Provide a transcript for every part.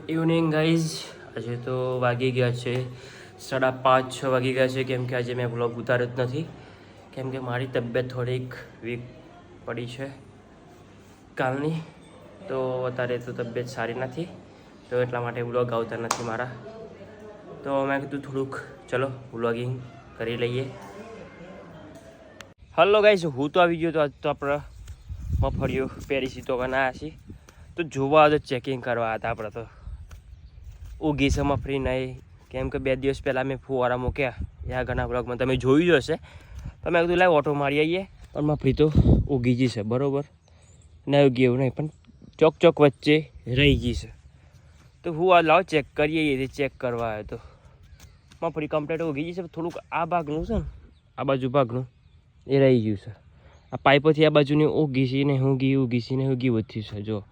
Good evening guys. આજે તો વાગી ગયા છે 5:30-6 વાગી ગયા છે, કેમ કે આજે મેં વ્લોગ ઉતાર્યો જ નથી, કેમ કે મારી તબિયત થોડીક વીક પડી છે કાલની. તો અત્યારે તો તબિયત સારી નથી, તો એટલા માટે વ્લોગ આવતા નથી મારા. તો મેં કીધું થોડુંક ચલો વ્લોગિંગ કરી લઈએ. હલો ગાઈઝ, હું તો આવી ગયો તો આજ તો આપણે મફળીઓ પેરીસી તો બનાવ્યા છીએ, તો જોવા તો ચેકિંગ કરવા હતા આપણે. તો ઉગી છે મફળી નહીં, કેમ કે 2 દિવસ પહેલાં મેં ફુવારા મૂક્યા, યા ઘણા બ્લોગમાં તમે જોયું જ હશે. તો મેં કીધું લાવ ઓટો મારી આવીએ, પણ મફળી તો ઉગી ગઈ છે બરાબર, ના ઉગી એવું નહીં, પણ ચોક વચ્ચે રહી ગઈ છે. તો હું આ લાવ ચેક કરીએ, એ ચેક કરવા આવ્યો. તો મફળી કમ્પ્લીટ ઉગી ગઈ છે, થોડુંક આ ભાગનું છે ને, આ બાજુ ભાગનું એ રહી ગયું છે. આ પાઇપોથી આ બાજુની ઉગી છે ને ઉગી છે ને ઉગી વધ્યું છે. જો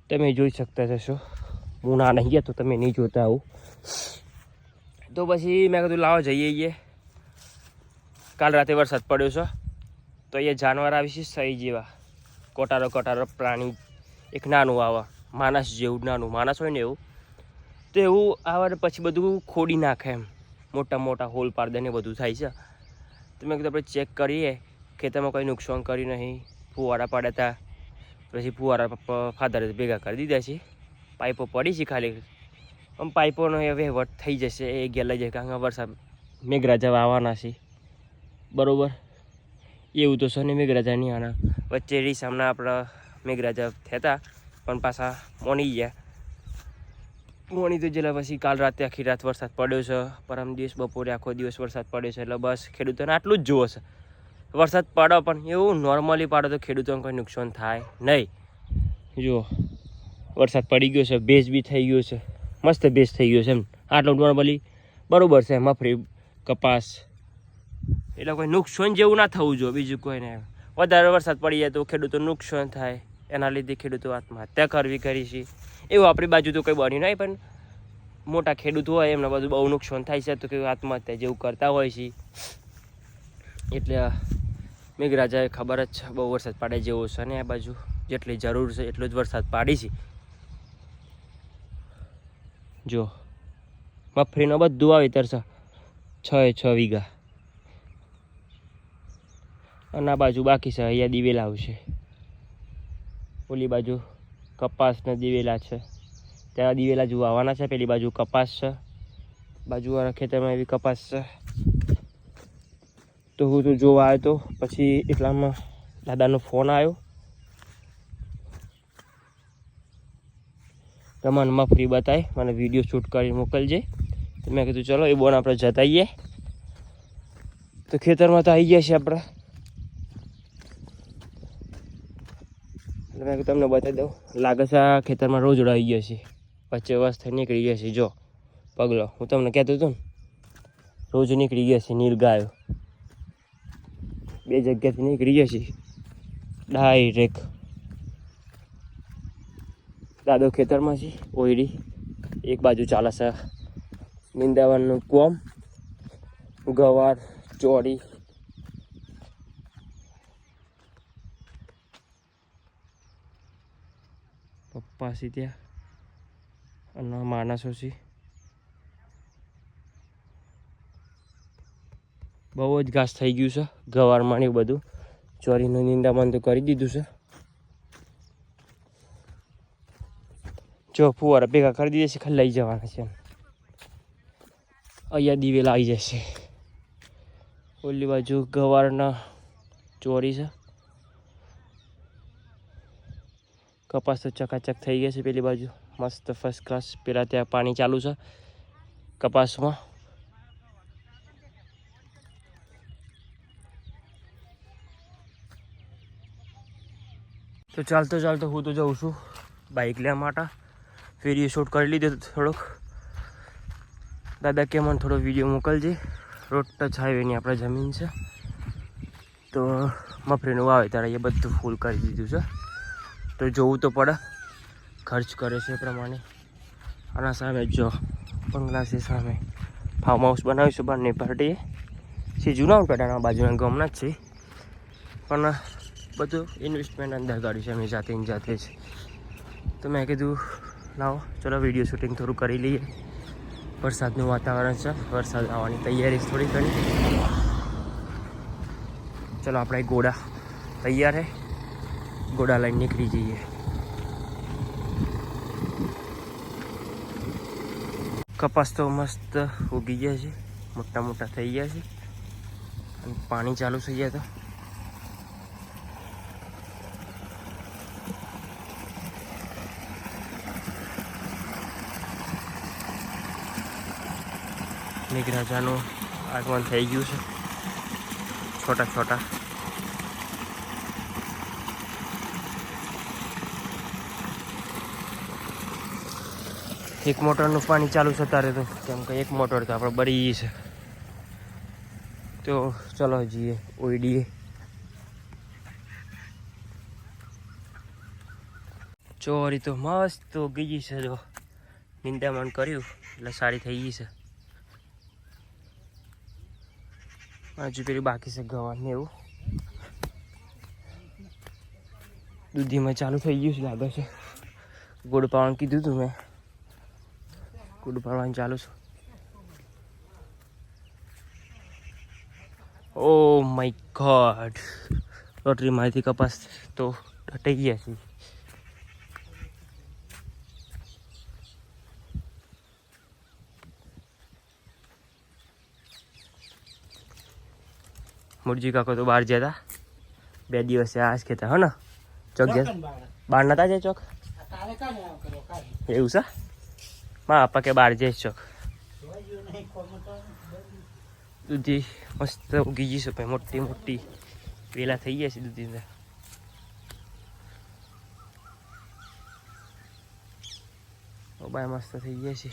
તમે જોઈ શકતા જશો, હું ના નહીં ગયા તો તમે નહીં જોતા આવું. તો પછી મેં કીધું લાવો જઈએ. કાલ રાતે વરસાદ પડ્યો છે, તો અહીંયા જાનવર આવી છે સહી જેવા, કોટારો પ્રાણી, એક નાનું આવા માણસ જેવું, નાનું માણસ હોય ને એવું. તો એવું આવે પછી બધું ખોડી નાખે, એમ મોટા હોલ પાડ દે ને બધું થાય છે. તો મેં કીધું આપણે ચેક કરીએ, ખેતરમાં કોઈ નુકસાન કર્યું નહીં. ફુવારા પાડ્યા હતા, પછી ફુવારા ફાધરે ભેગા કરી દીધા છે. પાઇપો પડી છે ખાલી, આમ પાઇપોનો હવે વટ થઈ જશે, એ ગેલાઈ જાય, કારણ કે વરસાદ મેઘરાજા આવવાના છે બરાબર. એવું તો છે ને, મેઘરાજા નહીં આના વચ્ચે રીસામના આપણા મેઘરાજા થયા, પણ પાછા મોની ગયા. મોની તો જેલા પછી કાલ રાતે આખી રાત વરસાદ પડ્યો છે, પરમ દિવસ બપોરે આખો દિવસ વરસાદ પડ્યો છે. એટલે બસ ખેડૂતોને આટલું જ જોવો છે, વરસાદ પડો પણ એવું નોર્મલી પાડો તો ખેડૂતોને કોઈ નુકસાન થાય નહીં. જુઓ વરસાદ પડી ગયો છે, ભેજ બી થઈ ગયો છે, મસ્ત ભેજ થઈ ગયો છે એમ. આટલું નોર્મલી બરાબર છે. મફળી કપાસ એટલે કોઈ નુકસાન જેવું ના થવું જોઈએ, બીજું કોઈ નહીં. વધારે વરસાદ પડી જાય તો ખેડૂતોને નુકસાન થાય, એના લીધે ખેડૂતો આત્મહત્યા કરી છે. એવું આપણી બાજુ તો કંઈ બન્યું નહીં, પણ મોટા ખેડૂત હોય એમને બધું બહુ નુકસાન થાય છે, તો કે આત્મહત્યા જેવું કરતા હોય છે. એટલે મેઘરાજાએ ખબર જ છે બહુ વરસાદ પાડે જેવો છે, ને આ બાજુ જેટલી જરૂર છે એટલો જ વરસાદ પાડી છે. જો મફળીનું બધું વાવેતર છે 6 વીઘા, અને આ બાજુ બાકી છે. અહીંયા દિવેલા આવશે, ઓલી બાજુ કપાસના દિવેલા છે, ત્યાં દિવેલા જોવા આવવાના છે. પેલી બાજુ કપાસ છે, બાજુવાળા ખેતરમાં એવી કપાસ છે. તો હું તો જોવા આવ્યો તો પછી એટલામાં દાદાનો ફોન આવ્યો કે મને મફળી બતાય, મને વિડીયો શૂટ કરી મોકલજે. તો મેં કીધું ચલો એ બોન આપણે જતાઈએ. તો ખેતરમાં તો આવી ગયા છે આપણે, એટલે મેં કીધું તમને બતાવી દઉં. લાગે છે આ ખેતરમાં રોજ આવી ગયા છે, વચ્ચે થઈ નીકળી ગયા છે. જો પગલો હું તમને કહેતો હતો ને, રોજ નીકળી ગયા છે નીલ ગાયો, 2 જગ્યાથી નીકળી ગયા છે ડાયરેક્ટ. દાદો ખેતરમાં છે, ઓયડી એક બાજુ ચાલે છે નિંદાવાનું કોમ, ગવાર ચોળી. પપ્પા છે ત્યાં અને માણસો છે. બહુ જ ઘાસ થઈ ગયું છે ગવારમાં ને બધું. ચોરીનું નિંદામણ તો કરી દીધું છે. જો ફુવારા ભેગા કરી દીધા છે, ખાલી લઈ જવાના છે. અહીંયા દિવેલા આવી જશે, ઓલી બાજુ ગવારના ચોરી છે. કપાસ તો ચકાચક થઈ ગયા છે પેલી બાજુ, મસ્ત ફર્સ્ટ ક્લાસ. પેલા ત્યાં પાણી ચાલુ છે કપાસમાં. તો ચાલતો હું તો જાઉં છું બાઇક લેવા માટે. વિડીયો શૂટ કરી લીધો થોડોક. દાદા કે મને થોડો વિડીયો મોકલજે. રોડ ટચ હાઈવેની આપણે જમીન છે, તો મફળીનું વાવેતર એ બધું ફૂલ કરી દીધું છે. તો જોવું તો પડે, ખર્ચ કરે છે એ પ્રમાણે. આના સામે જો બંગલા છે, સામે ફાર્મ હાઉસ બનાવ્યું છે બહારની પાર્ટીએ. છે જૂના પેટાના બાજુના ગામના જ છે, પણ બધું ઇન્વેસ્ટમેન્ટ અંદર કાઢ્યું છે અમે જાતે જ. તો મેં કીધું લાવો ચલો વિડીયો શૂટિંગ થોડું કરી લઈએ. વરસાદનું વાતાવરણ છે, વરસાદ આવવાની તૈયારી થોડી ઘણી. ચલો આપણે ઘોડા તૈયાર હે, ઘોડા લઈને નીકળી જઈએ. કપાસ તો મસ્ત ઉગી ગયા છે, મોટા મોટા થઈ ગયા છે અને પાણી ચાલુ થઈ ગયા તો મેઘરાજાનું આગમન થઈ ગયું છે. છોટા છોટા એક મોટરનું પાણી ચાલુ છે તારે તો, કેમ કે એક મોટર તો આપણે બળી છે. તો ચલો જઈએ ઓઈડીએ. ચોરી તો મસ્ત ઉગી ગઈ છે, જો નિંદામણ કર્યું એટલે સારી થઈ ગઈ છે. હજુ પેલી બાકી છે ગવાની, એવું દૂધીમાં ચાલુ થઈ ગયું છે લાગે છે. ગોળ પાવાનું કીધું તું મેં, ગોળ પાવાનું ચાલુ છે. ઓ માય ગોડ, લોટરીમાંથી કપાસ તો હટાઈ ગયા છે. મુરજી કાકો તો બહાર ગયા હતા 2 દિવસે. આજ કહેતા હો ને ચોક ગયા, બહાર નતા જાય ચોક, એવું છે. મા આપા કે બહાર જાય ચોક. દૂધી મસ્ત ઉગી ગઈ છે ભાઈ, મોટી મોટી વેલા થઈ ગયા છે દૂધી. ભાઈ મસ્ત થઈ ગયા છે.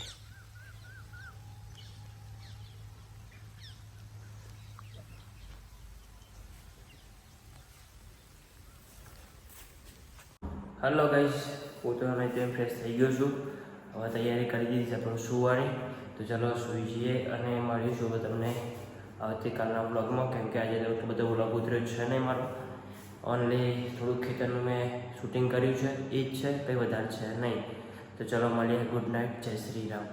હેલો ગાઈસ, પોતાનો તેમ ફ્રેશ થઈ ગયો છું. હવે તૈયારી કરી દીધી છે આપણું સુવાની. તો ચાલો સુઈ જઈએ અને મળીશું તમને આવતીકાલના વ્લોગમાં. કેમ કે આજે તો બધો વ્લોગ ઉતર્યો છે નહીં મારો, ઓનલી થોડુંક ખેતરનું મેં શૂટિંગ કર્યું છે, એ જ છે, કંઈ વધારે છે નહીં. તો ચલો મળીએ. ગુડ નાઇટ, જય શ્રી રામ.